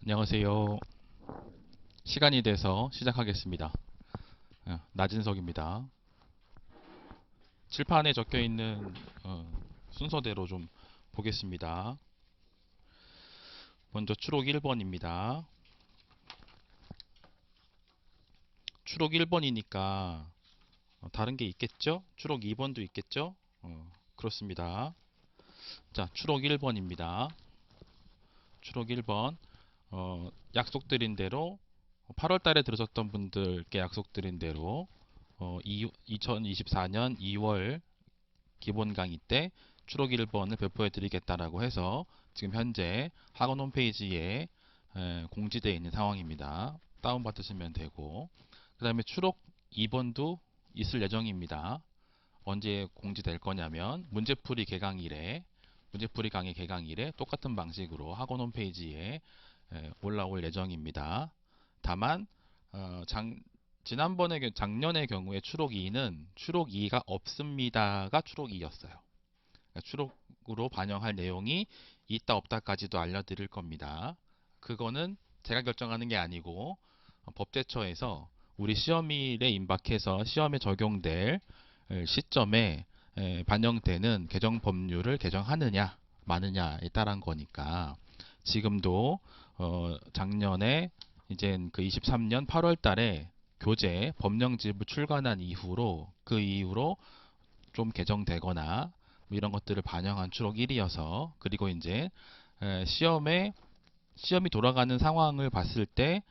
안녕하세요. 시간이 돼서 시작하겠습니다. 나진석입니다. 칠판에 적혀 있는 순서대로 좀 보겠습니다. 먼저 추록 1번입니다. 추록 1번이니까 다른 게 있겠죠? 추록 2번도 있겠죠? 그렇습니다. 자, 추록 1번입니다. 추록 1번. 약속드린 대로 8월 달에 들으셨던 분들께 약속드린 대로 2024년 2월 기본 강의 때 추록 1번을 배포해 드리겠다라고 해서 지금 현재 학원 홈페이지에 공지되어 있는 상황입니다. 다운받으시면 되고, 그 다음에 추록 2번도 있을 예정입니다. 언제 공지될 거냐면 문제풀이 강의 개강일에 똑같은 방식으로 학원 홈페이지에 올라올 예정입니다. 다만 작년의 경우에 추록 2는 추록 2가 없습니다가 추록 2였어요. 추록으로 반영할 내용이 있다 없다까지도 알려드릴 겁니다. 그거는 제가 결정하는 게 아니고 법제처에서 우리 시험일에 임박해서 시험에 적용될 시점에 반영되는 개정 법률을 개정하느냐 마느냐에 따른 거니까 지금도 작년에 이제 그 23년 8월 달에 교재 법령집을 출간한 이후로 그 이후로 좀 개정되거나 뭐 이런 것들을 반영한 추록 1이어서 그리고 이제 시험이 돌아가는 상황을 봤을 때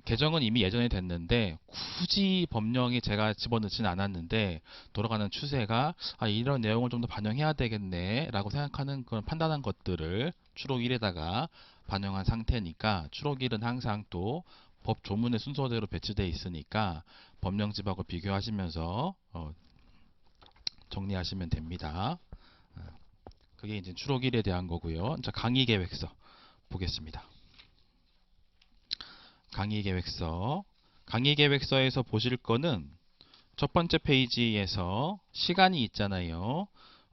개정은 이미 예전에 됐는데 굳이 법령에 제가 집어넣지는 않았는데 돌아가는 추세가 이런 내용을 좀 더 반영해야 되겠네 라고 생각하는 그런 판단한 것들을 추록 1에다가 반영한 상태니까 추록 1은 항상 또 법 조문의 순서대로 배치되어 있으니까 법령집하고 비교하시면서 정리하시면 됩니다. 그게 이제 추록 1에 대한 거고요. 자, 강의 계획서 보겠습니다. 강의 계획서. 강의 계획서에서 보실 거는 첫 번째 페이지에서 시간이 있잖아요.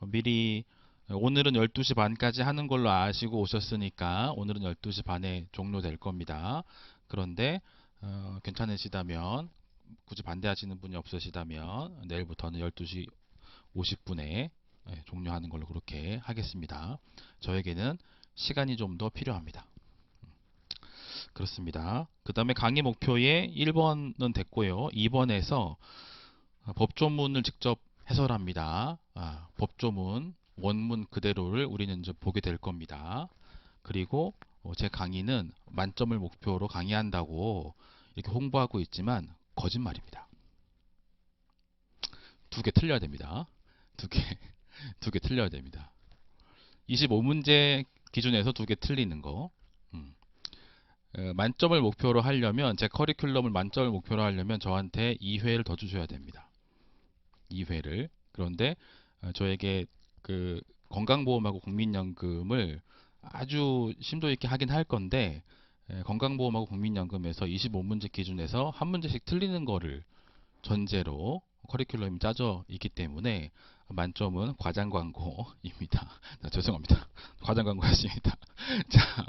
미리 오늘은 12시 반까지 하는 걸로 아시고 오셨으니까 오늘은 12시 반에 종료될 겁니다. 그런데 괜찮으시다면 굳이 반대하시는 분이 없으시다면 내일부터는 12시 50분에 종료하는 걸로 그렇게 하겠습니다. 저에게는 시간이 좀 더 필요합니다. 그렇습니다. 그 다음에 강의 목표에 1번은 됐고요. 2번에서 법조문을 직접 해설합니다. 법조문 원문 그대로를 우리는 이제 보게 될 겁니다. 그리고 제 강의는 만점을 목표로 강의한다고 이렇게 홍보하고 있지만 거짓말입니다. 두 개 틀려야 됩니다. 두 개, 두 개 틀려야 됩니다. 25문제 기준에서 두 개 틀리는 거. 만점을 목표로 하려면 제 커리큘럼을 만점을 목표로 하려면 저한테 2회를 더 주셔야 됩니다. 2회를. 그런데 저에게 그 건강보험하고 국민연금을 아주 심도 있게 하긴 할 건데 건강보험하고 국민연금에서 25문제 기준에서 한 문제씩 틀리는 거를 전제로 커리큘럼이 짜져 있기 때문에 만점은 과장 광고입니다. 죄송합니다. 과장 광고였습니다. 자,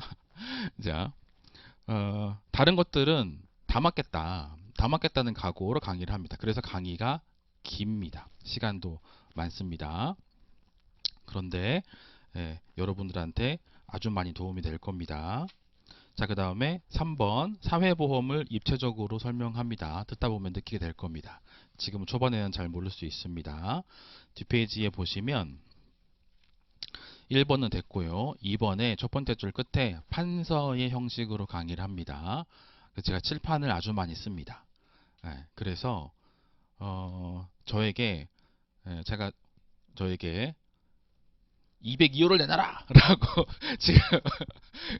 자, 다른 것들은 다 맞겠다. 다 맞겠다는 각오로 강의를 합니다. 그래서 강의가 깁니다. 시간도 많습니다. 그런데 여러분들한테 아주 많이 도움이 될 겁니다. 자, 그 다음에 3번 사회보험을 입체적으로 설명합니다. 듣다 보면 느끼게 될 겁니다. 지금 초반에는 잘 모를 수 있습니다. 뒷페이지에 보시면 1번은 됐고요. 2번에 첫 번째 줄 끝에 판서의 형식으로 강의를 합니다. 제가 칠판을 아주 많이 씁니다. 그래서 제가 저에게 202호를 내놔라! 라고 지금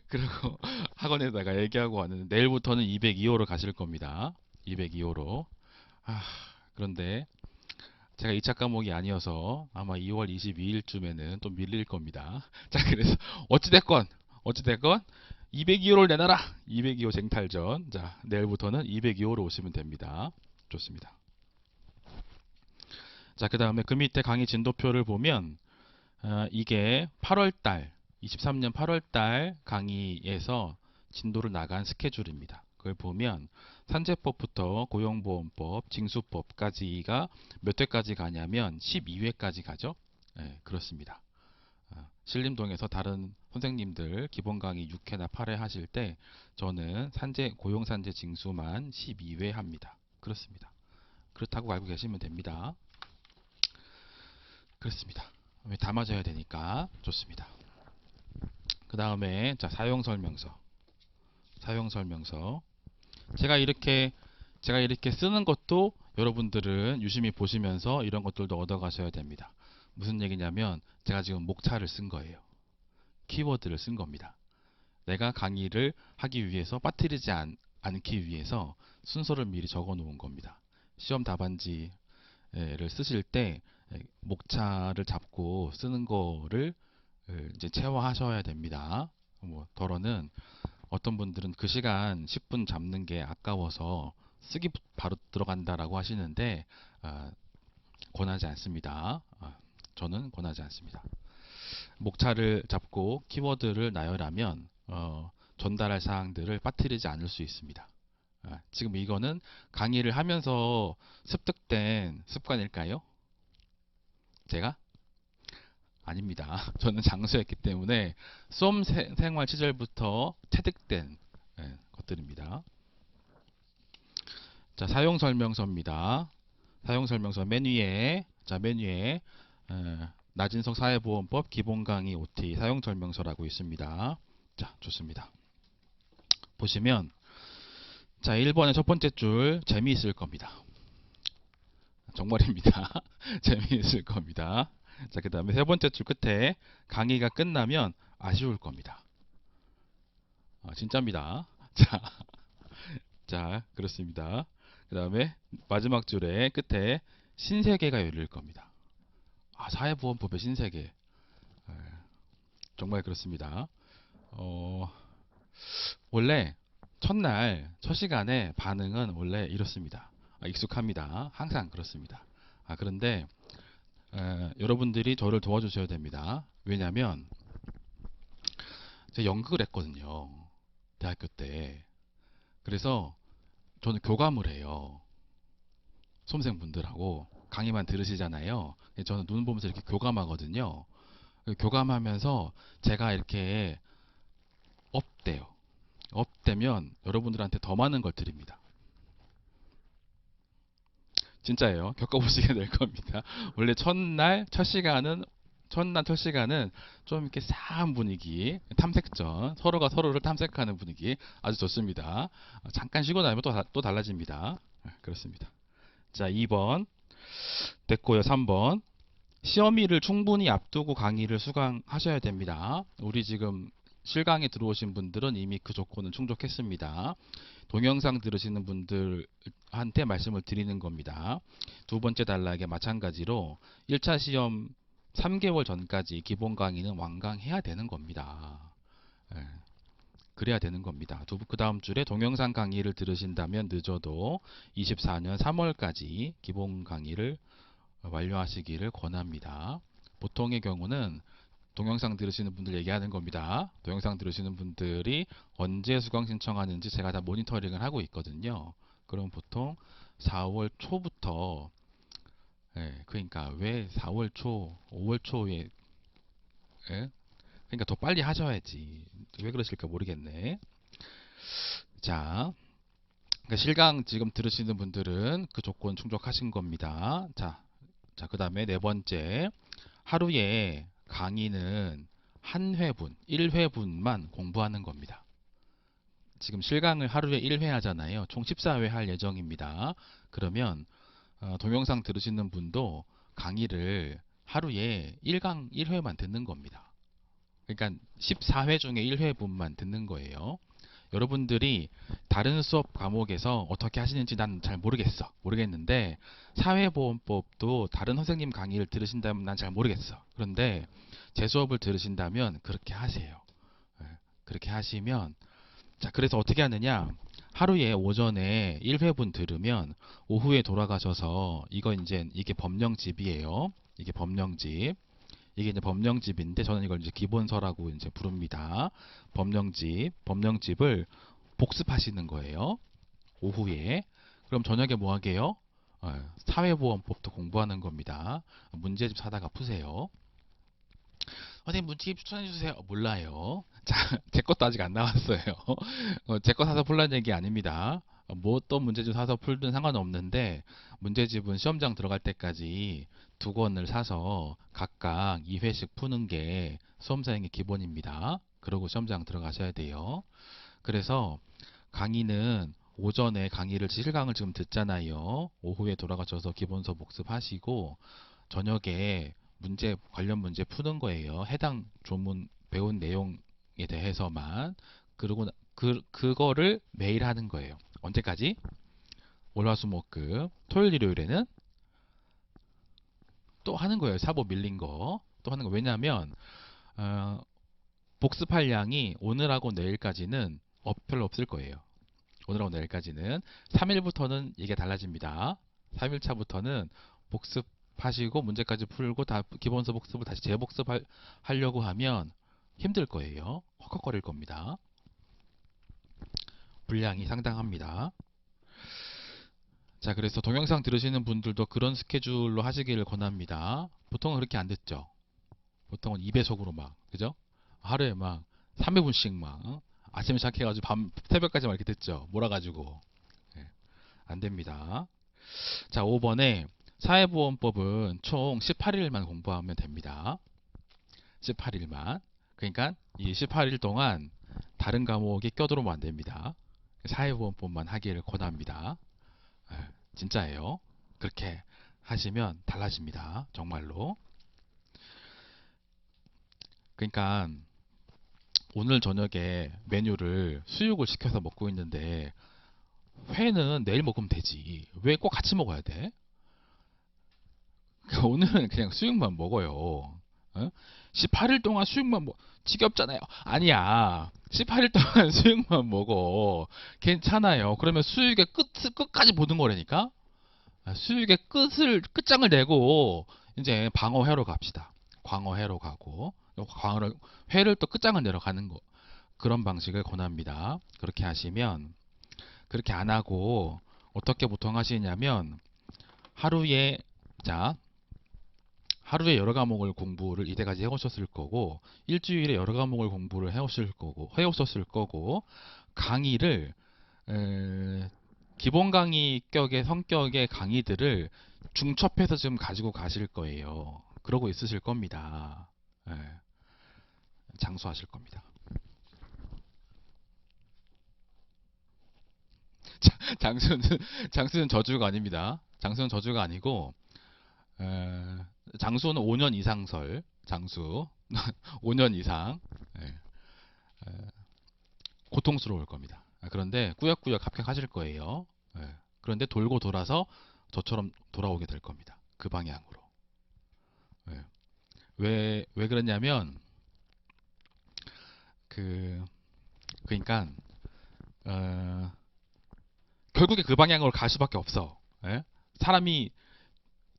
그리고 학원에다가 얘기하고 왔는데 내일부터는 202호로 가실 겁니다. 202호로. 그런데 제가 2차 과목이 아니어서 아마 2월 22일쯤에는 또 밀릴 겁니다. 자, 그래서 어찌됐건 202호를 내놔라. 202호 쟁탈전. 자, 내일부터는 202호로 오시면 됩니다. 좋습니다. 자, 그 다음에 그 밑에 강의 진도표를 보면 이게 8월달 23년 8월달 강의에서 진도를 나간 스케줄입니다. 그걸 보면 산재법부터 고용보험법, 징수법까지가 몇 회까지 가냐면 12회까지 가죠. 네, 그렇습니다. 신림동에서 다른 선생님들 기본 강의 6회나 8회 하실 때 저는 고용산재 징수만 12회 합니다. 그렇습니다. 그렇다고 알고 계시면 됩니다. 그렇습니다. 다 맞아야 되니까 좋습니다. 그 다음에 자 사용설명서. 제가 이렇게 쓰는 것도 여러분들은 유심히 보시면서 이런 것들도 얻어 가셔야 됩니다. 무슨 얘기냐면 제가 지금 목차를 쓴 거예요. 키워드를 쓴 겁니다. 내가 강의를 하기 위해서 빠뜨리지 않기 위해서 순서를 미리 적어 놓은 겁니다. 시험 답안지를 쓰실 때 목차를 잡고 쓰는 거를 이제 체화하셔야 됩니다. 뭐 덜어는 어떤 분들은 그 시간 10분 잡는 게 아까워서 쓰기 바로 들어간다라고 하시는데 권하지 않습니다. 저는 권하지 않습니다. 목차를 잡고 키워드를 나열하면 전달할 사항들을 빠뜨리지 않을 수 있습니다. 지금 이거는 강의를 하면서 습득된 습관일까요? 제가? 아닙니다. 저는 장수했기 때문에 수험 생활 시절부터 체득된 것들입니다. 자, 사용설명서입니다. 사용설명서 맨 위에 나진석 사회보험법 기본 강의 OT 사용설명서라고 있습니다. 자, 좋습니다. 보시면 자, 1번의 첫 번째 줄 재미있을 겁니다. 정말입니다. 재미있을 겁니다. 자, 그 다음에 세 번째 줄 끝에 강의가 끝나면 아쉬울 겁니다. 진짜입니다. 자, 그렇습니다. 그 다음에 마지막 줄에 끝에 신세계가 열릴 겁니다. 사회보험법의 신세계. 정말 그렇습니다. 원래 첫날, 첫 시간에 반응은 원래 이렇습니다. 익숙합니다. 항상 그렇습니다. 그런데 여러분들이 저를 도와주셔야 됩니다. 왜냐하면 제가 연극을 했거든요. 대학교 때. 그래서 저는 교감을 해요. 수험생분들하고 강의만 들으시잖아요. 저는 눈 보면서 이렇게 교감하거든요. 교감하면서 제가 이렇게 업돼요. 업되면 여러분들한테 더 많은 걸 드립니다. 진짜예요. 겪어보시게 될 겁니다. 원래 첫날 첫 시간은 좀 이렇게 싸한 분위기, 탐색전, 서로가 서로를 탐색하는 분위기 아주 좋습니다. 잠깐 쉬고 나면 또 달라집니다. 그렇습니다. 자, 2번 됐고요. 3번 시험일을 충분히 앞두고 강의를 수강하셔야 됩니다. 우리 지금 실강에 들어오신 분들은 이미 그 조건은 충족했습니다. 동영상 들으시는 분들한테 말씀을 드리는 겁니다. 두 번째 단락에 마찬가지로 1차 시험 3개월 전까지 기본 강의는 완강해야 되는 겁니다. 그래야 되는 겁니다. 그 다음 줄에 동영상 강의를 들으신다면 늦어도 24년 3월까지 기본 강의를 완료하시기를 권합니다. 보통의 경우는 동영상 들으시는 분들 얘기하는 겁니다. 동영상 들으시는 분들이 언제 수강 신청하는지 제가 다 모니터링을 하고 있거든요. 그럼 보통 4월 초부터 그러니까 왜 4월 초, 5월 초에 그러니까 더 빨리 하셔야지. 왜 그러실까 모르겠네. 자, 그러니까 실강 지금 들으시는 분들은 그 조건 충족하신 겁니다. 자, 그 다음에 네 번째 하루에 강의는 한 회분, 1회분만 공부하는 겁니다. 지금 실강을 하루에 1회 하잖아요. 총 14회 할 예정입니다. 그러면 동영상 들으시는 분도 강의를 하루에 1강 1회만 듣는 겁니다. 그러니까 14회 중에 1회분만 듣는 거예요. 여러분들이 다른 수업 과목에서 어떻게 하시는지 난 잘 모르겠는데 사회보험법도 다른 선생님 강의를 들으신다면 난 잘 모르겠어. 그런데 제 수업을 들으신다면 그렇게 하세요. 그렇게 하시면 자, 그래서 어떻게 하느냐? 하루에 오전에 1회분 들으면 오후에 돌아가셔서 이게 법령집이에요. 이게 법령집. 이게 이제 법령집인데 저는 이걸 이제 기본서라고 이제 부릅니다. 법령집을 복습하시는 거예요. 오후에. 그럼 저녁에 뭐 하게요? 사회보험법도 공부하는 겁니다. 문제집 사다가 푸세요. 선생님 문제집 추천해 주세요. 몰라요. 자, 제 것도 아직 안 나왔어요. 제 거 사서 풀라는 얘기 아닙니다. 뭐 또 문제집 사서 풀든 상관없는데 문제집은 시험장 들어갈 때까지 두 권을 사서 각각 2회씩 푸는 게 수험생의 기본입니다. 그러고 시험장 들어가셔야 돼요. 그래서 강의는 오전에 강의를 실강을 지금 듣잖아요. 오후에 돌아가셔서 기본서 복습하시고 저녁에 관련 문제 푸는 거예요. 해당 조문 배운 내용에 대해서만. 그리고 그거를 매일 하는 거예요. 언제까지? 월화수목금. 토요일 일요일에는 또 하는 거예요. 사보 밀린 거 또 하는 거. 왜냐하면 복습할 양이 오늘하고 내일까지는 별로 없을 거예요. 오늘하고 내일까지는. 3일부터는 이게 달라집니다. 3일차부터는 복습하시고 문제까지 풀고 다 기본서 복습을 다시 재복습하려고 하면 힘들 거예요. 헉헉거릴 겁니다. 분량이 상당합니다. 자, 그래서 동영상 들으시는 분들도 그런 스케줄로 하시기를 권합니다. 보통은 그렇게 안 듣죠. 보통은 2배속으로 막, 그죠? 하루에 막 300분씩 막 아침에 시작해가지고 새벽까지 막 이렇게 듣죠. 몰아가지고. 안 됩니다. 자, 5번에 사회보험법은 총 18일만 공부하면 됩니다. 18일만. 그러니까 이 18일 동안 다른 과목이 껴들어오면 안 됩니다. 사회보험법만 하기를 권합니다. 진짜예요. 그렇게 하시면 달라집니다. 정말로. 그러니까 오늘 저녁에 메뉴를 수육을 시켜서 먹고 있는데 회는 내일 먹으면 되지. 왜 꼭 같이 먹어야 돼? 오늘은 그냥 수육만 먹어요. 18일 동안 수육만 지겹잖아요. 아니야. 18일 동안 수육만 먹어. 괜찮아요. 그러면 수육의 끝까지 보는 거라니까? 수육의 끝장을 내고, 이제 방어회로 갑시다. 광어회로 가고, 회를 또 끝장을 내러 가는 거. 그런 방식을 권합니다. 그렇게 하시면, 그렇게 안 하고, 어떻게 보통 하시냐면, 자, 하루에 여러 과목을 공부를 이때까지 해오셨을 거고, 일주일에 여러 과목을 공부를 해오셨을 거고, 강의를 기본 강의 성격의 강의들을 중첩해서 지금 가지고 가실 거예요. 그러고 있으실 겁니다. 장수하실 겁니다. 장수는 저주가 아닙니다. 장수는 저주가 아니고, 장수는 5년 이상설, 장수 5년 이상 고통스러울 겁니다. 그런데 꾸역꾸역 합격하실 거예요. 그런데 돌고 돌아서 저처럼 돌아오게 될 겁니다. 그 방향으로. 왜 그러냐면 그러니까 결국에 그 방향으로 갈 수밖에 없어.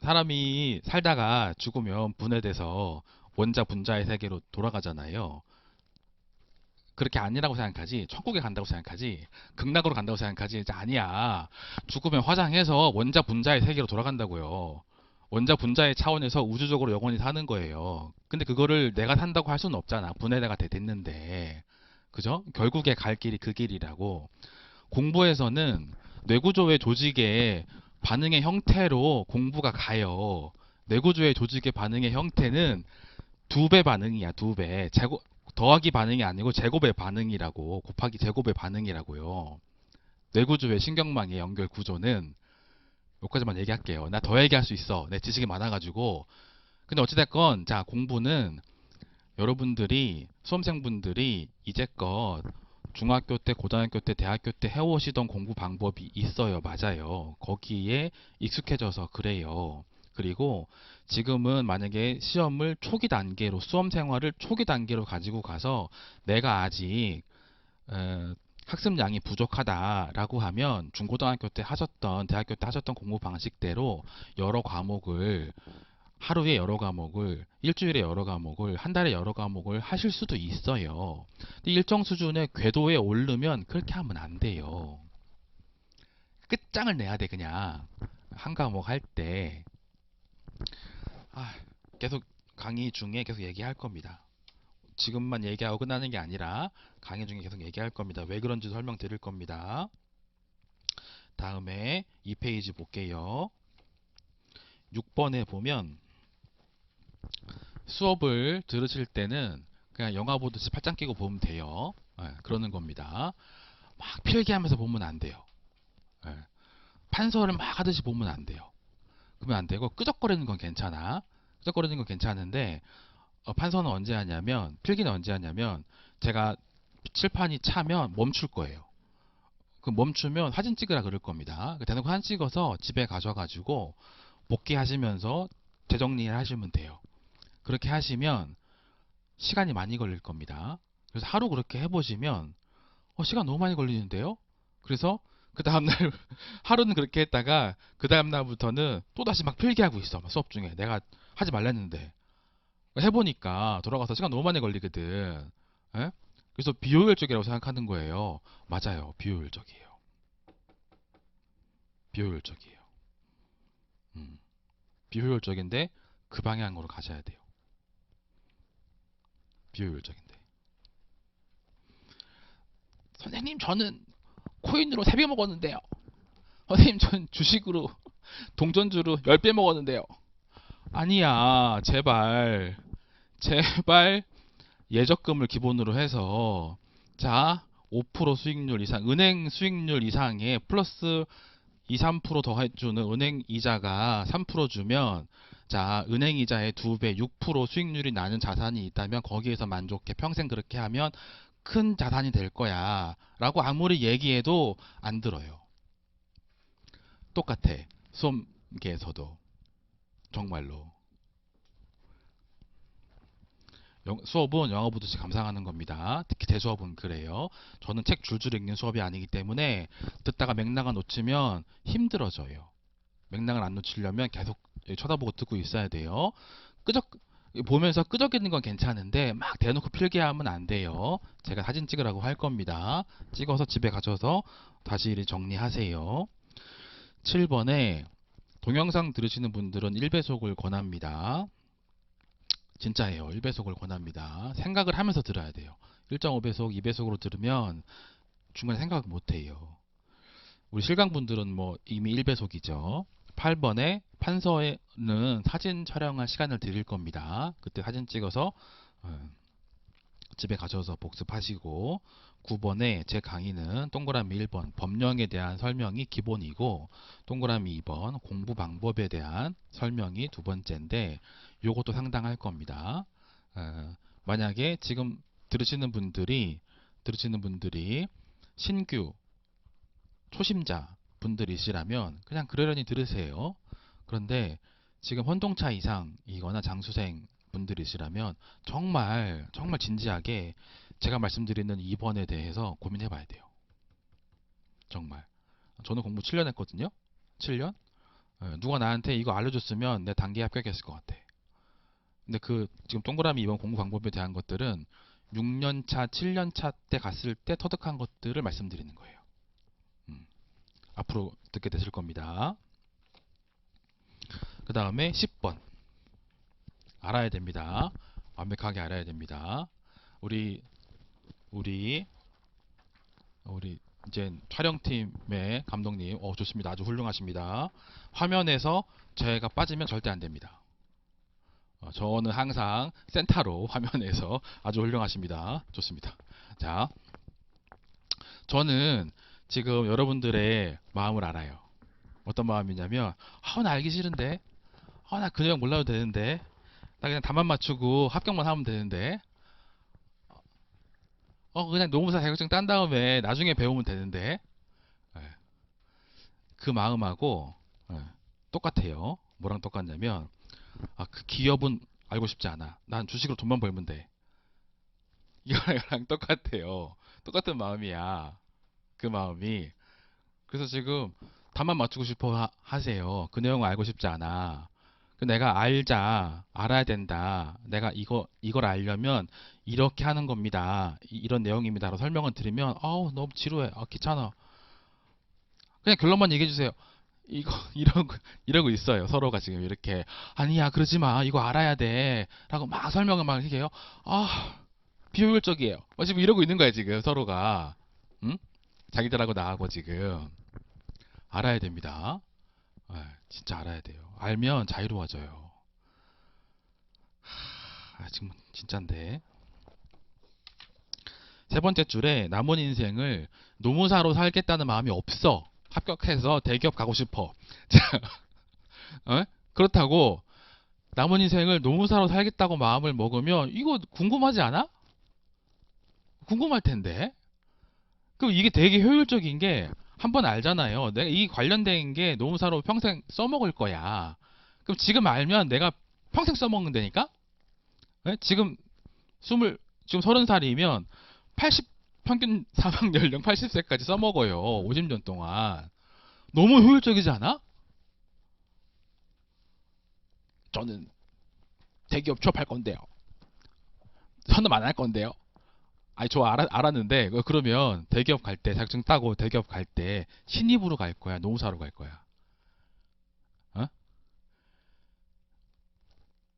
사람이 살다가 죽으면 분해돼서 원자 분자의 세계로 돌아가잖아요. 그렇게 아니라고 생각하지. 천국에 간다고 생각하지. 극락으로 간다고 생각하지. 아니야. 죽으면 화장해서 원자 분자의 세계로 돌아간다고요. 원자 분자의 차원에서 우주적으로 영원히 사는 거예요. 근데 그거를 내가 산다고 할 수는 없잖아. 분해가 됐는데. 그죠? 결국에 갈 길이 그 길이라고. 공부에서는 뇌구조의 조직의 반응의 형태로 공부가 가요. 뇌구조의 조직의 반응의 형태는 2배 반응이야. 2배. 더하기 반응이 아니고 제곱의 반응이라고. 곱하기 제곱의 반응이라고요. 뇌구조의 신경망의 연결 구조는 여기까지만 얘기할게요. 나 더 얘기할 수 있어. 내 지식이 많아가지고. 근데 어찌됐건 자, 공부는 여러분들이 수험생분들이 이제껏 중학교 때, 고등학교 때, 대학교 때 해오시던 공부 방법이 있어요. 맞아요. 거기에 익숙해져서 그래요. 그리고 지금은 만약에 시험을 초기 단계로, 수험 생활을 초기 단계로 가지고 가서 내가 아직 학습량이 부족하다라고 하면 중고등학교 때 하셨던, 대학교 때 하셨던 공부 방식대로 여러 과목을 하루에 여러 과목을, 일주일에 여러 과목을, 한 달에 여러 과목을 하실 수도 있어요. 근데 일정 수준의 궤도에 오르면 그렇게 하면 안 돼요. 끝장을 내야 돼, 그냥. 한 과목 할 때. 아, 계속 강의 중에 계속 얘기할 겁니다. 지금만 얘기하고 끝나는 게 아니라 강의 중에 계속 얘기할 겁니다. 왜 그런지 설명드릴 겁니다. 다음에 이 페이지 볼게요. 6번에 보면 수업을 들으실 때는 그냥 영화 보듯이 팔짱 끼고 보면 돼요. 그러는 겁니다. 막 필기하면서 보면 안 돼요. 예, 판서를 막 하듯이 보면 안 돼요. 그러면 안 되고 끄적거리는 건 괜찮아. 끄적거리는 건 괜찮은데 판서는 언제 하냐면 필기는 언제 하냐면 제가 칠판이 차면 멈출 거예요. 그 멈추면 사진 찍으라 그럴 겁니다. 대놓고 사진 찍어서 집에 가셔가지고 복귀하시면서 재정리를 하시면 돼요. 그렇게 하시면 시간이 많이 걸릴 겁니다. 그래서 하루 그렇게 해보시면 시간 너무 많이 걸리는데요? 그래서 그 다음날 하루는 그렇게 했다가 그 다음날부터는 또다시 막 필기하고 있어. 수업 중에 내가 하지 말랬는데 해보니까 돌아가서 시간 너무 많이 걸리거든. 예? 그래서 비효율적이라고 생각하는 거예요. 맞아요. 비효율적이에요. 비효율적이에요. 음, 비효율적인데 그 방향으로 가셔야 돼요. 비효율적인데. 선생님 저는 코인으로 3배 먹었는데요. 선생님 전 주식으로 동전주로 10배 먹었는데요. 아니야. 제발. 제발 예적금을 기본으로 해서 자 5% 수익률 이상 은행 수익률 이상에 플러스 2, 3% 더 해주는 은행 이자가 3% 주면 자 은행 이자의 2배 6% 수익률이 나는 자산이 있다면 거기에서 만족해. 평생 그렇게 하면 큰 자산이 될 거야 라고 아무리 얘기해도 안 들어요. 똑같아. 수험계에서도 정말로 수업은 영화 보듯이 감상하는 겁니다. 특히 대수업은 그래요. 저는 책 줄줄 읽는 수업이 아니기 때문에 듣다가 맥락을 놓치면 힘들어져요. 맥락을 안 놓치려면 계속 쳐다보고 듣고 있어야 돼요. 끄적 보면서 끄적이는 건 괜찮은데 막 대놓고 필기하면 안 돼요. 제가 사진 찍으라고 할 겁니다. 찍어서 집에 가셔서 다시 정리하세요. 7번에 동영상 들으시는 분들은 1배속을 권합니다. 진짜예요. 1배속을 권합니다. 생각을 하면서 들어야 돼요. 1.5배속, 2배속으로 들으면 중간에 생각 못 해요. 우리 실강분들은 뭐 이미 1배속이죠. 8번에 판서에는 사진 촬영할 시간을 드릴 겁니다. 그때 사진 찍어서 집에 가셔서 복습하시고 9번에 제 강의는 동그라미 1번 법령에 대한 설명이 기본이고 동그라미 2번 공부 방법에 대한 설명이 두 번째인데 요것도 상당할 겁니다. 만약에 지금 들으시는 분들이 신규 초심자 분들이시라면 그냥 그러려니 들으세요. 그런데 지금 혼동차 이상이거나 장수생 분들이시라면 정말 정말 진지하게 제가 말씀드리는 2번에 대해서 고민해 봐야 돼요. 정말. 저는 공부 7년 했거든요. 7년? 누가 나한테 이거 알려줬으면 내 단기 합격했을 것 같아. 근데 그 지금 동그라미 2번 공부 방법에 대한 것들은 6년차, 7년차 때 갔을 때 터득한 것들을 말씀드리는 거예요. 앞으로 듣게 되실 겁니다. 그 다음에 10번 알아야 됩니다. 완벽하게 알아야 됩니다. 우리 우리 이제 촬영팀의 감독님, 좋습니다. 아주 훌륭하십니다. 화면에서 제가 빠지면 절대 안 됩니다. 저는 항상 센터로 화면에서 아주 훌륭하십니다. 좋습니다. 자, 저는 지금 여러분들의 마음을 알아요. 어떤 마음이냐면, 나 알기 싫은데, 나 그 내용 몰라도 되는데, 나 그냥 답만 맞추고 합격만 하면 되는데, 그냥 노무사 자격증 딴 다음에 나중에 배우면 되는데, 예, 그 마음하고 똑같아요. 뭐랑 똑같냐면, 그 기업은 알고 싶지 않아. 난 주식으로 돈만 벌면 돼. 이거랑 똑같아요. 똑같은 마음이야. 그 마음이. 그래서 지금 답만 맞추고 싶어 하세요. 그 내용을 알고 싶지 않아. 내가 알아야 된다. 내가 이걸 알려면 이렇게 하는 겁니다. 이런 내용입니다라고 설명을 드리면, 너무 지루해. 귀찮아. 그냥 결론만 얘기해 주세요. 이거 이러고 있어요. 서로가 지금 이렇게 아니야 그러지 마. 이거 알아야 돼. 라고 막 설명을 막 해요. 비효율적이에요. 지금 이러고 있는 거야 지금 서로가. 응? 자기들하고 나하고 지금 알아야 됩니다. 진짜 알아야 돼요. 알면 자유로워져요. 지금 진짠데. 세 번째 줄에 남은 인생을 노무사로 살겠다는 마음이 없어. 합격해서 대기업 가고 싶어. 그렇다고 남은 인생을 노무사로 살겠다고 마음을 먹으면 이거 궁금하지 않아? 궁금할 텐데. 그럼 이게 되게 효율적인 게 한 번 알잖아요. 내가 이 관련된 게 노무사로 평생 써먹을 거야. 그럼 지금 알면 내가 평생 써먹는다니까? 지금 지금 30살이면 80 평균 사망 연령 80세까지 써먹어요. 50년 동안. 너무 효율적이지 않아? 저는 대기업 취업할 건데요. 선언 안 할 건데요. 저 알았는데 그러면 대기업 갈 때 자격증 따고 대기업 갈 때 신입으로 갈 거야, 노무사로 갈 거야. 어?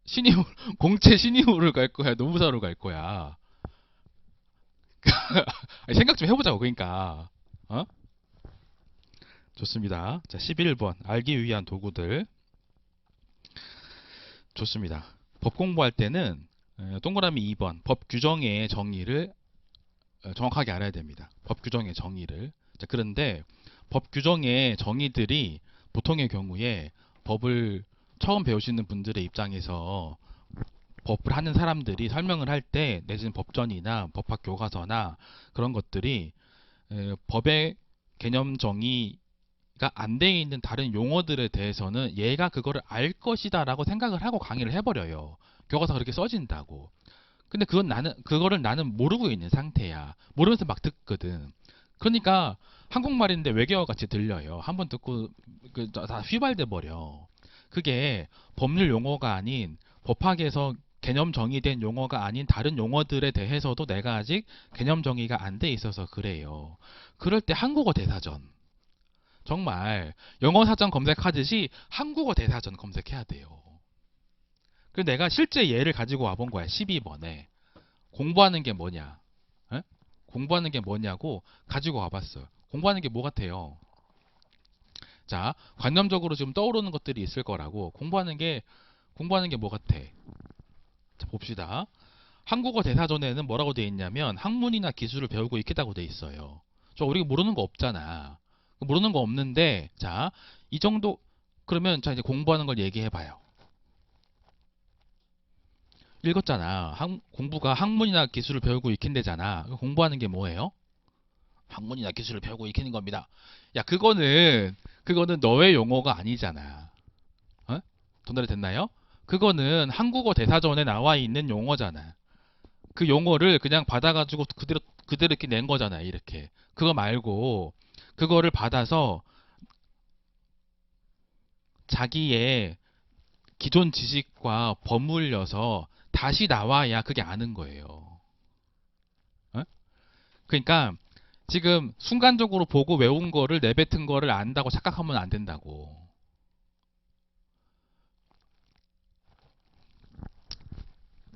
신입 공채 신입으로 갈 거야, 노무사로 갈 거야. 생각 좀 해보자고 그러니까. 어? 좋습니다. 자, 11번 알기 위한 도구들. 좋습니다. 법 공부할 때는 동그라미 2번 법 규정의 정의를 정확하게 알아야 됩니다. 법 규정의 정의를. 자, 그런데 법 규정의 정의들이 보통의 경우에 법을 처음 배우시는 분들의 입장에서 법을 하는 사람들이 설명을 할 때 내지는 법전이나 법학 교과서나 그런 것들이 법의 개념 정의가 안 돼 있는 다른 용어들에 대해서는 얘가 그거를 알 것이다 라고 생각을 하고 강의를 해버려요. 교과서 그렇게 써진다고. 근데 그거를 나는 모르고 있는 상태야. 모르면서 막 듣거든. 그러니까 한국말인데 외계어 같이 들려요. 한번 듣고 다 휘발돼 버려. 그게 법률 용어가 아닌 법학에서 개념 정의된 용어가 아닌 다른 용어들에 대해서도 내가 아직 개념 정의가 안 돼 있어서 그래요. 그럴 때 한국어 대사전. 정말 영어 사전 검색하듯이 한국어 대사전 검색해야 돼요. 그래서 내가 실제 예를 가지고 와본 거야. 12번에. 공부하는 게 뭐냐? 에? 공부하는 게 뭐냐고 가지고 와봤어요. 공부하는 게 뭐 같아요? 자, 관념적으로 지금 떠오르는 것들이 있을 거라고. 공부하는 게 뭐 같아? 자, 봅시다. 한국어 대사전에는 뭐라고 돼 있냐면 학문이나 기술을 배우고 있겠다고 돼 있어요. 우리가 모르는 거 없잖아. 모르는 거 없는데, 자, 이 정도 그러면 자 이제 공부하는 걸 얘기해 봐요. 읽었잖아. 공부가 학문이나 기술을 배우고 익힌대잖아. 공부하는 게 뭐예요? 학문이나 기술을 배우고 익히는 겁니다. 야, 그거는 너의 용어가 아니잖아. 전달이 됐나요? 그거는 한국어 대사전에 나와 있는 용어잖아. 그 용어를 그냥 받아가지고 그대로 이렇게 낸 거잖아. 이렇게. 그거 말고 그거를 받아서 자기의 기존 지식과 버물려서 다시 나와야 그게 아는 거예요. 그러니까 지금 순간적으로 보고 외운 거를 내뱉은 거를 안다고 착각하면 안 된다고.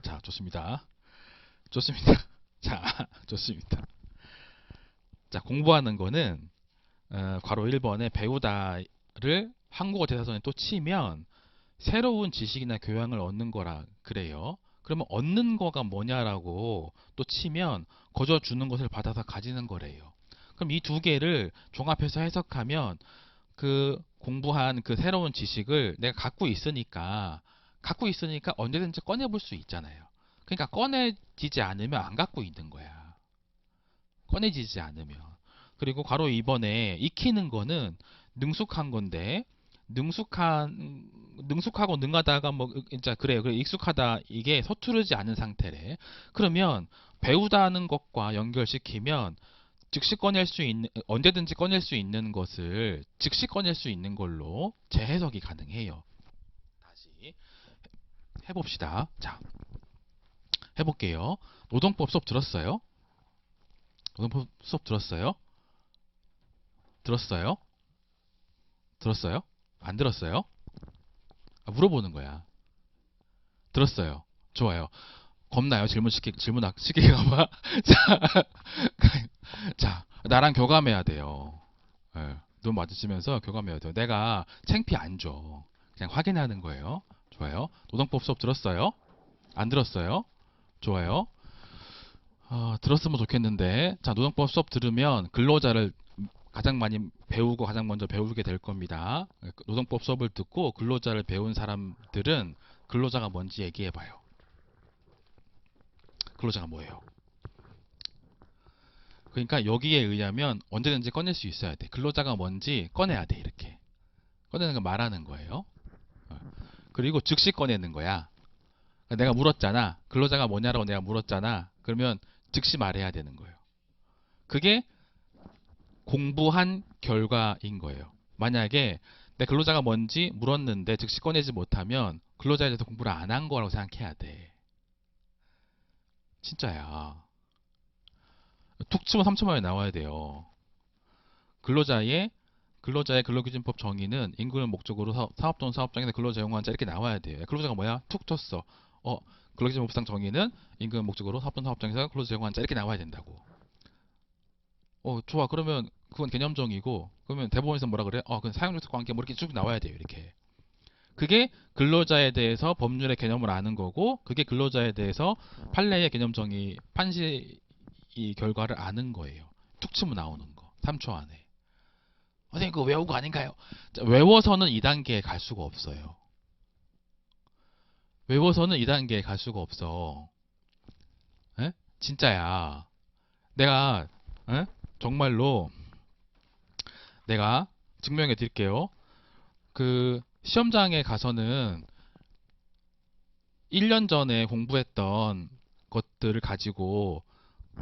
자, 좋습니다. 좋습니다. 자, 좋습니다. 자, 공부하는 거는 괄호 1번에 배우다를 한국어 대사전에 또 치면 새로운 지식이나 교양을 얻는 거라 그래요. 그러면 얻는 거가 뭐냐라고 또 치면 거저 주는 것을 받아서 가지는 거래요. 그럼 이 두 개를 종합해서 해석하면 그 공부한 그 새로운 지식을 내가 갖고 있으니까 언제든지 꺼내볼 수 있잖아요. 그러니까 꺼내지지 않으면 안 갖고 있는 거야. 꺼내지지 않으면. 그리고 괄호 2번에 익히는 거는 능숙한 건데 능숙하고 능하다가 뭐 진짜 그래 익숙하다 이게 서투르지 않은 상태래. 그러면 배우다는 것과 연결시키면 즉시 꺼낼 수 있는 언제든지 꺼낼 수 있는 것을 즉시 꺼낼 수 있는 걸로 재해석이 가능해요. 다시 해봅시다. 자, 해볼게요. 노동법 수업 들었어요? 노동법 수업 들었어요? 들었어요? 들었어요? 안 들었어요? 아, 물어보는 거야. 들었어요. 좋아요. 겁나요? 질문 시키가 봐. 자, 자, 나랑 교감해야 돼요. 예, 눈 마주치면서 교감해야 돼요. 내가 창피 안 줘. 그냥 확인하는 거예요. 좋아요. 노동법 수업 들었어요? 안 들었어요? 좋아요. 들었으면 좋겠는데, 자, 노동법 수업 들으면 근로자를 가장 많이 배우고 가장 먼저 배우게 될 겁니다. 노동법 수업을 듣고 근로자를 배운 사람들은 근로자가 뭔지 얘기해 봐요. 근로자가 뭐예요? 그러니까 여기에 의하면 언제든지 꺼낼 수 있어야 돼. 근로자가 뭔지 꺼내야 돼. 이렇게. 꺼내는 거 말하는 거예요. 그리고 즉시 꺼내는 거야. 내가 물었잖아. 근로자가 뭐냐라고 내가 물었잖아. 그러면 즉시 말해야 되는 거예요. 그게 공부한 결과인 거예요. 만약에 내 근로자가 뭔지 물었는데 즉시 꺼내지 못하면 근로자에 대해서 공부를 안 한 거라고 생각해야 돼. 진짜야. 툭 치면 3초 만에 나와야 돼요. 근로자의 근로기준법 정의는 임금을 목적으로 사업 또는 사업장에서 근로자 용한 자 이렇게 나와야 돼요. 근로자가 뭐야? 툭 쳤어. 근로기준법상 정의는 임금을 목적으로 사업 또는 사업장에서 근로자 용한 자 이렇게 나와야 된다고. 좋아. 그러면 그건 개념정의고, 그러면 대법원에서 뭐라 그래? 그건 사용조사 관계 뭐 이렇게 쭉 나와야 돼요. 이렇게. 그게 근로자에 대해서 법률의 개념을 아는 거고, 그게 근로자에 대해서 판례의 개념정의, 판시 이 결과를 아는 거예요. 툭 치면 나오는 거. 3초 안에. 선생님 그거 외우고 아닌가요? 자, 외워서는 2단계에 갈 수가 없어요. 외워서는 2단계에 갈 수가 없어. 에? 진짜야. 내가 에? 정말로 내가 증명해 드릴게요. 그 시험장에 가서는 1년 전에 공부했던 것들을 가지고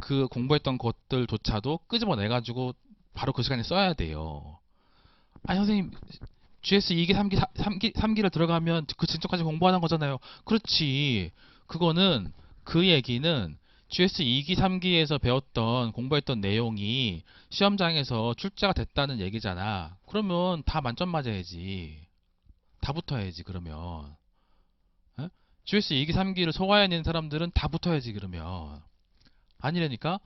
그 공부했던 것들조차도 끄집어내 가지고 바로 그 시간에 써야 돼요. 아니 선생님 GS 2기, 3기를 들어가면 그 진도까지 공부하는 거잖아요. 그렇지. 그거는 그 얘기는 GS 2기, 3기에서 배웠던 공부했던 내용이 시험장에서 출제가 됐다는 얘기잖아. 그러면 다 만점 맞아야지. 다 붙어야지 그러면. 에? GS 2기, 3기를 소화해낸 사람들은 다 붙어야지 그러면. 아니라니까?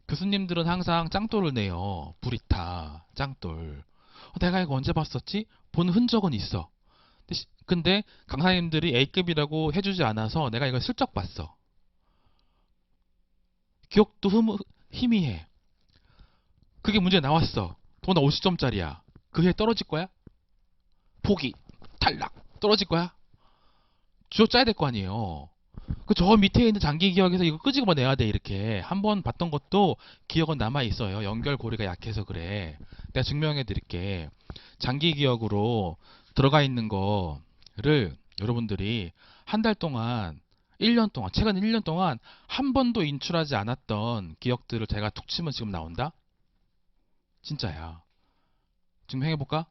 교수님들은 항상 짱돌을 내요. 브리타, 짱돌. 내가 이거 언제 봤었지? 본 흔적은 있어. 근데 강사님들이 A급이라고 해주지 않아서 내가 이걸 슬쩍 봤어. 기억도 희미해. 그게 문제 나왔어. 더구나 50점짜리야. 그 해에 떨어질 거야? 포기, 탈락, 떨어질 거야? 주어 짜야 될 거 아니에요. 그 저 밑에 있는 장기 기억에서 이거 끄집어 내야 돼. 이렇게 한 번 봤던 것도 기억은 남아 있어요. 연결고리가 약해서 그래. 내가 증명해 드릴게. 장기 기억으로 들어가 있는 거를 여러분들이 한 달 동안 1년 동안 최근 1년 동안 한 번도 인출하지 않았던 기억들을 제가 툭 치면 지금 나온다? 진짜야. 증명해 볼까?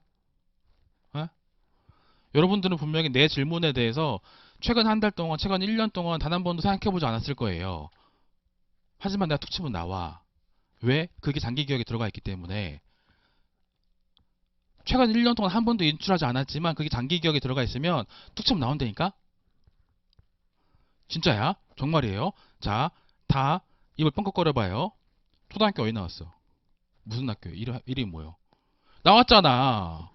여러분들은 분명히 내 질문에 대해서 최근 한 달 동안, 최근 1년 동안 단 한 번도 생각해보지 않았을 거예요. 하지만 내가 툭 치면 나와. 왜? 그게 장기 기억에 들어가 있기 때문에. 최근 1년 동안 한 번도 인출하지 않았지만 그게 장기 기억에 들어가 있으면 툭 치면 나온다니까? 진짜야? 정말이에요? 자, 다 입을 뻥긋거려봐요. 초등학교 어디 나왔어? 무슨 학교에? 이름이 뭐예요? 나왔잖아.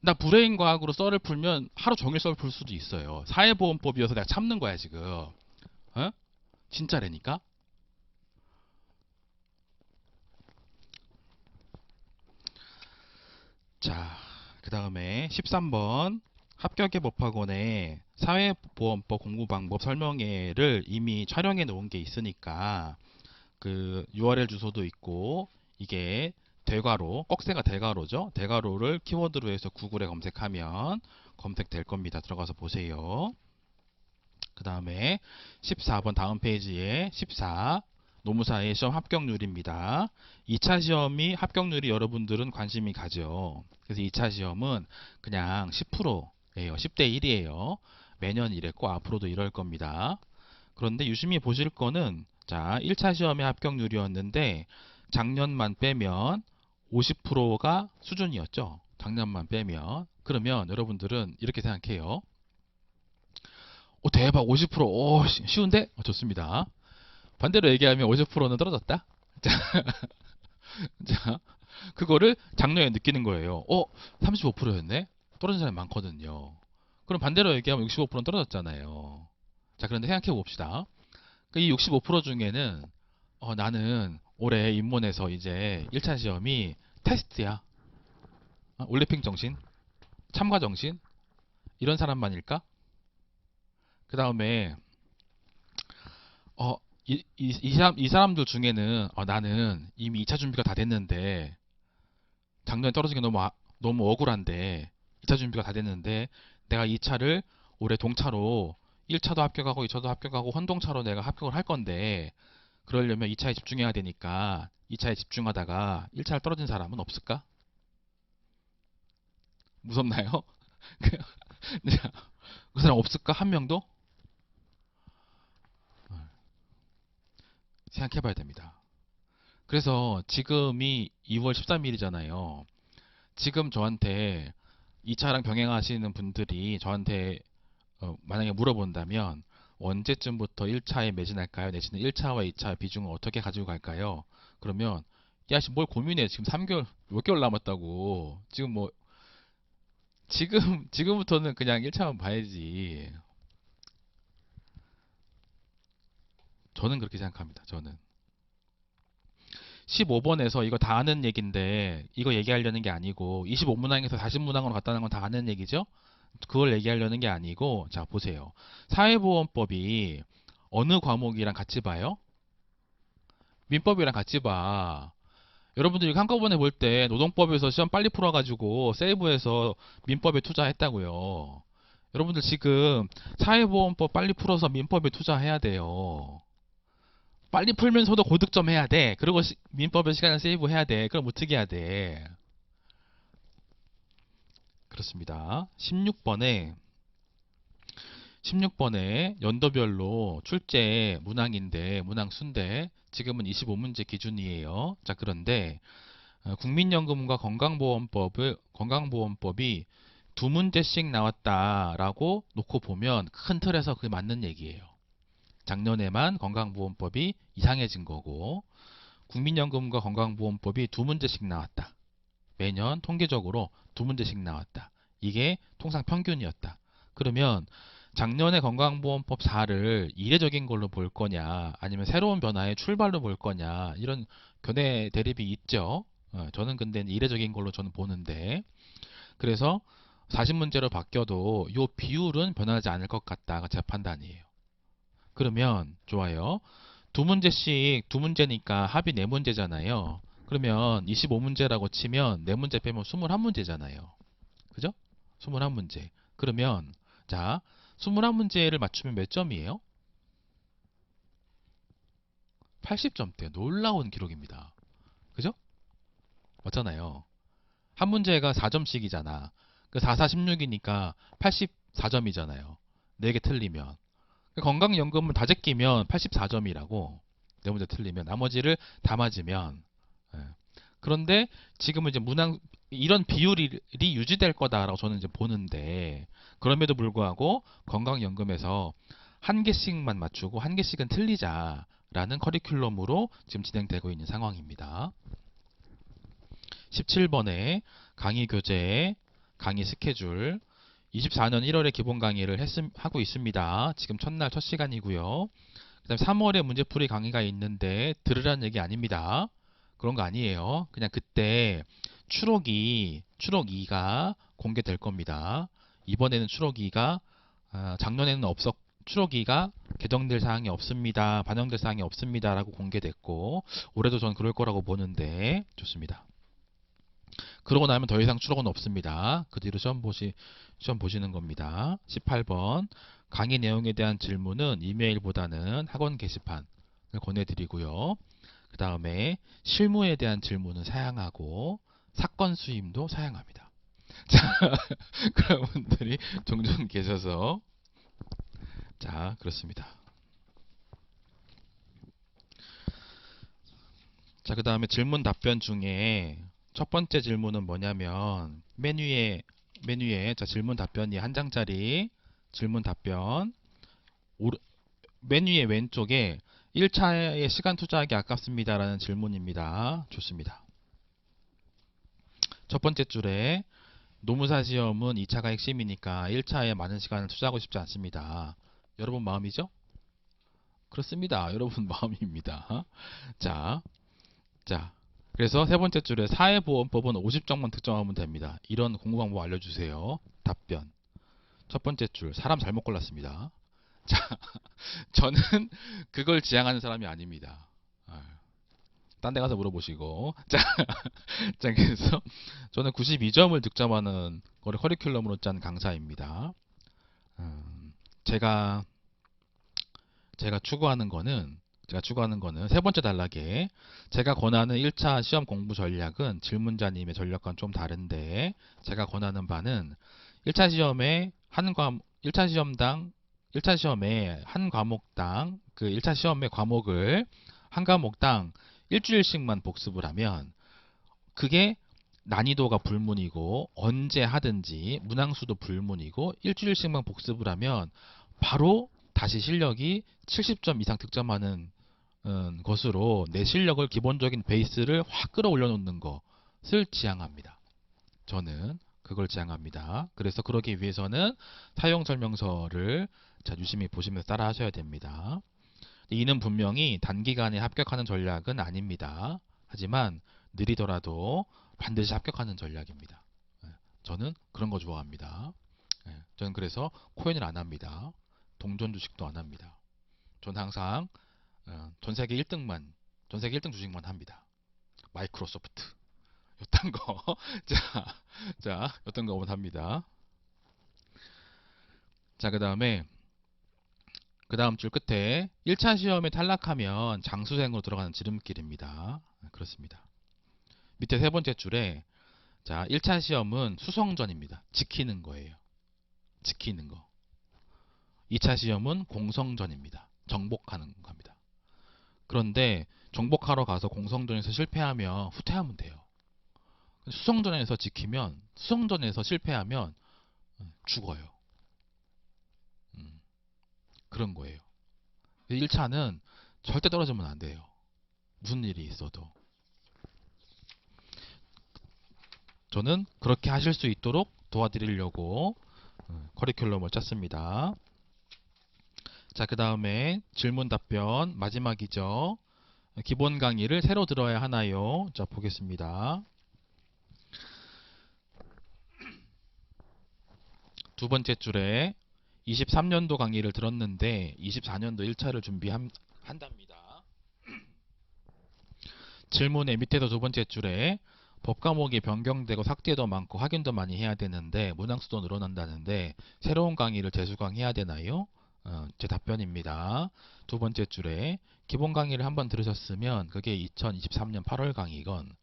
나 브레인 과학으로 썰을 풀면 하루 종일 썰을 풀 수도 있어요. 사회보험법이어서 내가 참는 거야 지금. 어? 진짜라니까? 자, 그 다음에 13번 합격의 법학원에 사회보험법 공부방법 설명회를 이미 촬영해 놓은 게 있으니까 그 URL 주소도 있고 이게 대괄호, 꺽쇠가 대괄호죠. 대괄호를 키워드로 해서 구글에 검색하면 검색될 겁니다. 들어가서 보세요. 그 다음에 14번 다음 페이지에 14 노무사의 시험 합격률입니다. 2차 시험이 합격률이 여러분들은 관심이 가죠. 그래서 2차 시험은 그냥 10%예요. 10대 1이에요. 매년 이랬고 앞으로도 이럴 겁니다. 그런데 유심히 보실 거는 자, 1차 시험의 합격률이었는데 작년만 빼면 50%가 수준이었죠. 작년만 빼면. 그러면 여러분들은 이렇게 생각해요. 오, 대박 50%. 오, 쉬운데? 좋습니다. 반대로 얘기하면 50%는 떨어졌다. 자, 자, 그거를 작년에 느끼는 거예요. 35%였네? 떨어진 사람이 많거든요. 그럼 반대로 얘기하면 65%는 떨어졌잖아요. 자, 그런데 생각해 봅시다. 이 65% 중에는 나는 올해 입문해서 이제 1차 시험이 테스트야. 올림픽 정신, 참가 정신 이런 사람만일까? 그 다음에 이 사람들 중에는 나는 이미 2차 준비가 다 됐는데 작년에 떨어진 게 너무 억울한데 2차 준비가 다 됐는데 내가 2차를 올해 동차로 1차도 합격하고 2차도 합격하고 혼동차로 내가 합격을 할 건데 그러려면 2차에 집중해야 되니까 2차에 집중하다가 1차를 떨어진 사람은 없을까? 무섭나요? 그 사람 없을까? 한 명도? 생각해 봐야 됩니다. 그래서 지금이 2월 13일이잖아요. 지금 저한테 2차랑 병행하시는 분들이 저한테 만약에 물어본다면 언제쯤부터 1차에 매진할까요? 내지는 1차와 2차 비중을 어떻게 가지고 갈까요? 그러면 야씨 뭘 고민해. 지금 3개월 몇 개월 남았다고. 지금 뭐 지금부터는 그냥 1차만 봐야지. 저는 그렇게 생각합니다. 저는 15번에서 이거 다 아는 얘기인데 이거 얘기하려는 게 아니고 25문항에서 40문항으로 갔다는 건 다 아는 얘기죠? 그걸 얘기하려는 게 아니고 자 보세요. 사회보험법이 어느 과목이랑 같이 봐요? 민법이랑 같이 봐. 여러분들이 한꺼번에 볼 때 노동법에서 시험 빨리 풀어가지고 세이브해서 민법에 투자했다고요. 여러분들 지금 사회보험법 빨리 풀어서 민법에 투자해야 돼요. 빨리 풀면서도 고득점 해야 돼. 그리고 민법의 시간을 세이브 해야 돼. 그럼 어떻게 해야 돼? 그렇습니다. 16번에 연도별로 출제 문항인데 문항 수인데 지금은 25문제 기준이에요. 자, 그런데 국민연금과 건강보험법이 두 문제씩 나왔다라고 놓고 보면 큰 틀에서 그게 맞는 얘기예요. 작년에만 건강보험법이 이상해진 거고 국민연금과 건강보험법이 두 문제씩 나왔다. 매년 통계적으로 두 문제씩 나왔다. 이게 통상 평균이었다. 그러면 작년에 건강보험법 4를 이례적인 걸로 볼 거냐 아니면 새로운 변화의 출발로 볼 거냐 이런 견해 대립이 있죠. 저는 근데 이례적인 걸로 저는 보는데 그래서 40문제로 바뀌어도 이 비율은 변하지 않을 것 같다가 제 판단이에요. 그러면 좋아요. 두 문제니까 합이 4문제잖아요. 그러면 25문제라고 치면 4문제 빼면 21문제잖아요. 그죠? 21문제. 그러면 자, 21문제를 맞추면 몇 점이에요? 80점대. 놀라운 기록입니다. 그죠? 맞잖아요. 한 문제가 4점씩이잖아. 그 4, 4, 16이니까 84점이잖아요. 4개 틀리면. 건강연금을 다 제끼면 84점이라고. 4문제 틀리면. 나머지를 다 맞으면. 예. 그런데 지금은 이제 이런 비율이 유지될 거다라고 저는 이제 보는데, 그럼에도 불구하고 건강연금에서 한 개씩만 맞추고 한 개씩은 틀리자라는 커리큘럼으로 지금 진행되고 있는 상황입니다. 17번에 강의 교재, 강의 스케줄, 24년 1월에 기본 강의를 하고 있습니다. 지금 첫날 첫 시간이고요. 그 다음에 3월에 문제풀이 강의가 있는데 들으라는 얘기 아닙니다. 그런 거 아니에요. 그냥 그때 추록 2가 공개될 겁니다. 이번에는 추록 2가 작년에는 추록 2가 개정될 사항이 없습니다. 반영될 사항이 없습니다. 라고 공개됐고 올해도 전 그럴 거라고 보는데 좋습니다. 그러고 나면 더 이상 추록은 없습니다. 그 뒤로 시험 보시는 겁니다. 18번 강의 내용에 대한 질문은 이메일보다는 학원 게시판 권해드리고요. 그 다음에 실무에 대한 질문은 사양하고 사건 수임도 사양합니다. 자, 그런 분들이 종종 계셔서 자, 그렇습니다. 자, 그 다음에 질문 답변 중에 첫 번째 질문은 뭐냐면 메뉴에 자, 질문 답변이 한 장짜리 질문 답변 메뉴의 왼쪽에 1차에 시간 투자하기 아깝습니다라는 질문입니다. 좋습니다. 첫 번째 줄에 노무사 시험은 2차가 핵심이니까 1차에 많은 시간을 투자하고 싶지 않습니다. 여러분 마음이죠? 그렇습니다. 여러분 마음입니다. 자, 그래서 세 번째 줄에 사회보험법은 50점만 특정하면 됩니다. 이런 공부 방법 알려주세요. 답변. 첫 번째 줄, 사람 잘못 골랐습니다. 자, 저는 그걸 지향하는 사람이 아닙니다. 딴 데 가서 물어보시고. 자, 그래서 저는 92점을 득점하는 거를 커리큘럼으로 짠 강사입니다. 제가 추구하는 거는 세 번째 단락에 제가 권하는 1차 시험 공부 전략은 질문자님의 전략과는 좀 다른데 제가 권하는 바는 1차 시험에 1차 시험에 한 과목당 그 1차 시험의 과목을 한 과목당 일주일씩만 복습을 하면 그게 난이도가 불문이고 언제 하든지 문항수도 불문이고 일주일씩만 복습을 하면 바로 다시 실력이 70점 이상 득점하는 것으로 내 실력을 기본적인 베이스를 확 끌어올려 놓는 것을 지향합니다. 저는 그걸 지향합니다. 그래서 그러기 위해서는 사용 설명서를 자, 유심히 보시면서 따라 하셔야 됩니다. 이는 분명히 단기간에 합격하는 전략은 아닙니다. 하지만 느리더라도 반드시 합격하는 전략입니다. 저는 그런 거 좋아합니다. 저는 그래서 코인을 안 합니다. 동전 주식도 안 합니다. 저는 항상 전 세계 1등 주식만 합니다. 마이크로소프트. 요딴 거. 요딴 거만 합니다. 자, 그 다음 줄 끝에 1차 시험에 탈락하면 장수생으로 들어가는 지름길입니다. 그렇습니다. 밑에 세 번째 줄에 자, 1차 시험은 수성전입니다. 지키는 거예요. 지키는 거. 2차 시험은 공성전입니다. 정복하는 겁니다. 그런데 정복하러 가서 공성전에서 실패하면 후퇴하면 돼요. 수성전에서 실패하면 죽어요. 그런 거예요. 1차는 절대 떨어지면 안 돼요. 무슨 일이 있어도. 저는 그렇게 하실 수 있도록 도와드리려고 커리큘럼을 짰습니다. 자, 그 다음에 질문 답변 마지막이죠. 기본 강의를 새로 들어야 하나요? 자, 보겠습니다. 두 번째 줄에 23년도 강의를 들었는데 24년도 1차를 준비한답니다. 질문의 밑에서 두 번째 줄에 법 과목이 변경되고 삭제도 많고 확인도 많이 해야 되는데 문항수도 늘어난다는데 새로운 강의를 재수강해야 되나요? 제 답변입니다. 두 번째 줄에 기본 강의를 한번 들으셨으면 그게 2023년 8월 강의건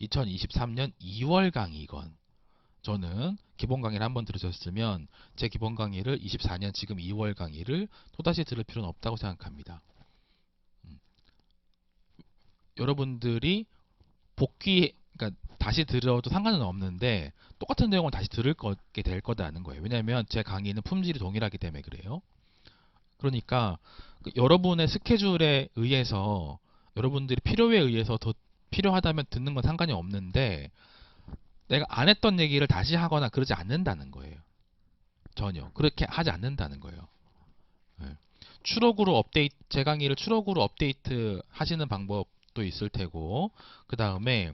2023년 2월 강의건 저는 기본 강의를 한번 들으셨으면 제 기본 강의를 24년 지금 2월 강의를 또다시 들을 필요는 없다고 생각합니다. 여러분들이 그러니까 다시 들어도 상관은 없는데 똑같은 내용을 다시 들게 될 거다는 거예요. 왜냐하면 제 강의는 품질이 동일하기 때문에 그래요. 그러니까 여러분의 스케줄에 의해서 여러분들이 필요에 의해서 더 필요하다면 듣는 건 상관이 없는데 내가 안 했던 얘기를 다시 하거나 그러지 않는다는 거예요. 전혀 그렇게 하지 않는다는 거예요. 제 강의를 추록으로 업데이트 하시는 방법도 있을 테고 그 다음에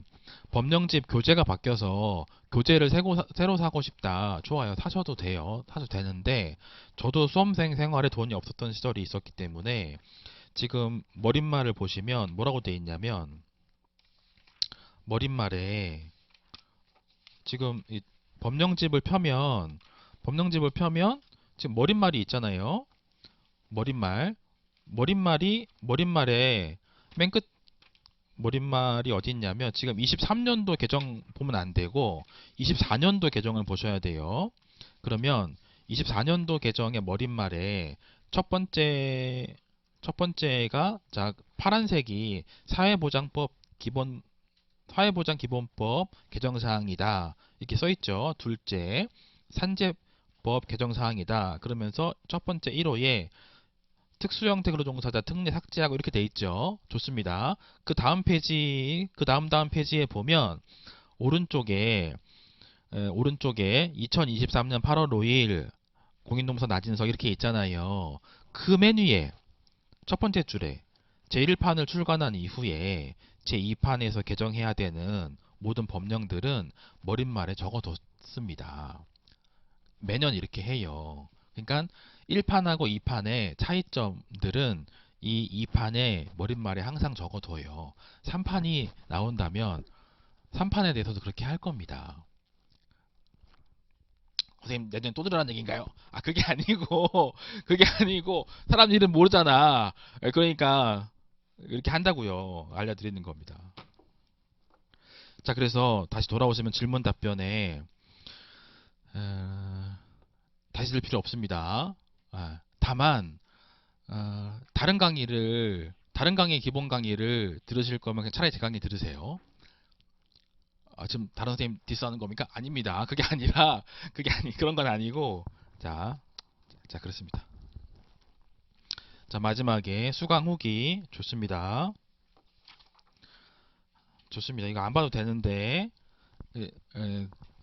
법령집 교재가 바뀌어서 교재를 새로 사고 싶다. 좋아요. 사셔도 돼요. 사도 되는데 저도 수험생 생활에 돈이 없었던 시절이 있었기 때문에 지금 머릿말을 보시면 뭐라고 돼 있냐면 머릿말에 지금 이 법령집을 펴면 지금 머릿말이 있잖아요. 머릿말 머릿말에 맨 끝 머릿말이 어디 있냐면 지금 23년도 계정 보면 안 되고 24년도 계정을 보셔야 돼요. 그러면 24년도 계정의 머릿말에 첫 번째 첫 번째가 자 파란색이 사회보장기본법 개정사항이다 이렇게 써 있죠. 둘째 산재법 개정사항이다. 그러면서 첫 번째 1호에 특수형태 근로종사자 특례 삭제하고 이렇게 돼 있죠. 좋습니다. 그 다음 페이지에 보면 오른쪽에 오른쪽에 2023년 8월 5일 공인동서 나진석 이렇게 있잖아요. 그 메뉴에 첫 번째 줄에 제1판을 출간한 이후에 제2판에서 개정해야 되는 모든 법령들은 머릿말에 적어뒀습니다. 매년 이렇게 해요. 그러니까 1판하고 2판의 차이점들은 이 2판의 머릿말에 항상 적어둬요. 3판이 나온다면 3판에 대해서도 그렇게 할 겁니다. 선생님 내년에 또 들으라는 얘기인가요? 아 그게 아니고 그게 아니고 사람 이름 모르잖아. 그러니까 이렇게 한다고요. 알려드리는 겁니다. 자 그래서 다시 돌아오시면 질문 답변에 다시 들 필요 없습니다. 다만 다른 강의 기본 강의를 들으실 거면 그냥 차라리 제 강의 들으세요. 지금 다른 선생님 디스하는 겁니까? 아닙니다. 그게 아니라 그런 건 아니고 자 그렇습니다. 자 마지막에 수강 후기 좋습니다. 좋습니다. 이거 안 봐도 되는데 예,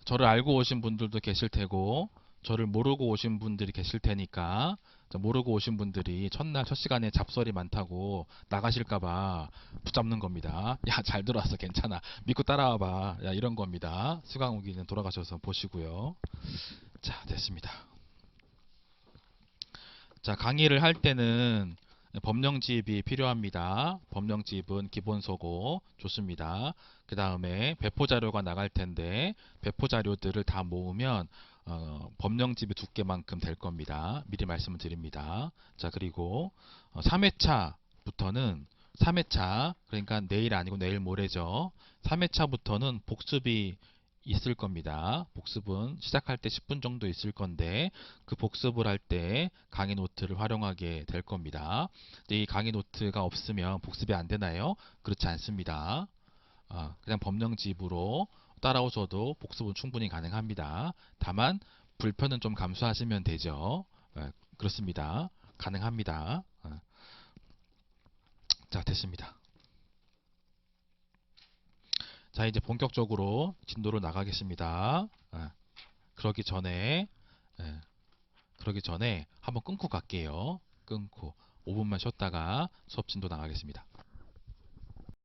저를 알고 오신 분들도 계실 테고 저를 모르고 오신 분들이 계실 테니까 모르고 오신 분들이 첫날 첫 시간에 잡설이 많다고 나가실까봐 붙잡는 겁니다. 야 잘 들어왔어 괜찮아 믿고 따라와봐 야 이런 겁니다. 수강 후기는 돌아가셔서 보시고요. 자 됐습니다. 자 강의를 할 때는 법령집이 필요합니다. 법령집은 기본서고 좋습니다. 그 다음에 배포자료가 나갈 텐데 배포자료들을 다 모으면 법령집이 두께만큼 될 겁니다. 미리 말씀을 드립니다. 자 그리고 3회차부터는 3회차 그러니까 내일 아니고 내일 모레죠. 3회차부터는 복습이 있을 겁니다. 복습은 시작할 때 10분 정도 있을 건데 그 복습을 할 때 강의 노트를 활용하게 될 겁니다. 근데 이 강의 노트가 없으면 복습이 안 되나요? 그렇지 않습니다. 그냥 법령집으로 따라오셔도 복습은 충분히 가능합니다. 다만 불편은 좀 감수하시면 되죠. 그렇습니다. 가능합니다. 자 됐습니다. 자 이제 본격적으로 진도로 나가겠습니다. 그러기 전에 한번 끊고 갈게요. 끊고 5분만 쉬었다가 수업 진도 나가겠습니다.